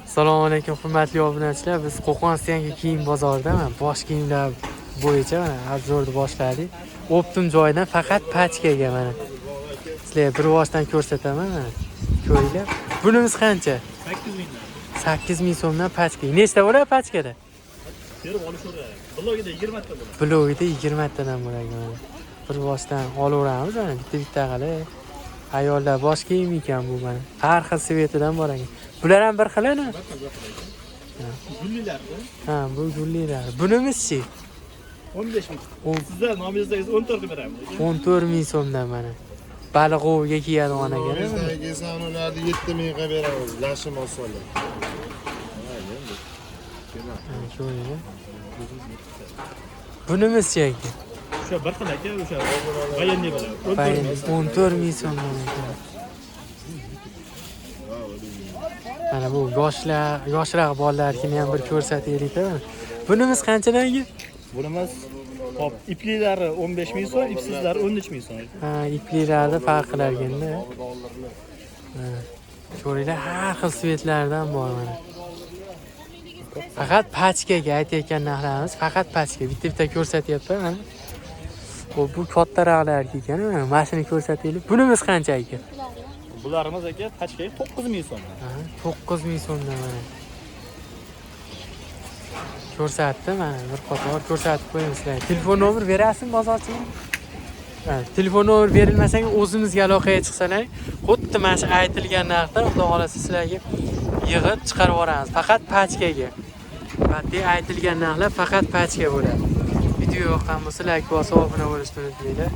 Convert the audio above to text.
Assalomu alaykum hurmatli obunachilar. Biz Qo'qon yangi kiyim bozoridaman. Bosh kiyimlar bo'yicha mana obzorni boshladik. Optim joydan faqat pachkaga mana. Sizlarga bir boshdan ko'rsataman mana. Ko'ringlar. Bunimiz qancha? 8000 8000 so'mdan pachka. Nechta bo'ladi pachkada? berib olishaveradi. Blogida 20 ta bo'ladi. Blogida 20 tadan bo'ladi mana. Bir boshdan olaveramiz mana bitta qilib. Ayollar bosh kiyim ekan bu mana. Har xil svetidan bor ekan. Bular ham bir xilmi? Gullilarni Ha, bu gullilar. Bunimizchi? 15000. Sizlar nomingizdangiz 14 ta beramiz. 14000 so'mdan mana. Baliqovga kiyadigan ekan. Bizdagi ularni 7000 ga beramiz. Lashim olsalar. Bunimizchi ekan? O'sha bir xil aka, o'sha bayanli bo'ladi. 14000 so'mdan ekan. Mana bu yoshroq bolalarga ham bir ko'rsataylik-da. Bunimiz qanchadan ekan? Bunimiz hop, iplilari 15000 so'm, ipsizlari 13000 so'm. Ha, iplilarda farq qilar ekanda. Ha. Ko'ringlar, har xil svetlardan bor mana. Faqat pachkaga aytayotgan narxlarimiz faqat pachka. Bitta ko'rsatyapman mana. Xo'p, bu kattaroqlar ekan, mana shuni ko'rsataylik. Bunimiz qancha ekan? Bularimiz aka pachkaga 9000 so'm. Ha, 9000 so'mdan mana. Ko'rsatdim mana, bir qator ko'rsatib qo'yamiz sizlarga. Telefon nomer berasizmi bozorchiga? Ha, telefon nomer berilmasang o'zimizga aloqaga chiqsanglar, xuddi mana shu aytilgan narxdan xudo xolasa sizlarga yig'ib chiqarib yuboramiz. Faqat pachkaga. Batday aytilgan narxlar faqat pachka bo'ladi. Video yoqqan bo'lsa like bosib obuna bo'lishni unutmanglar.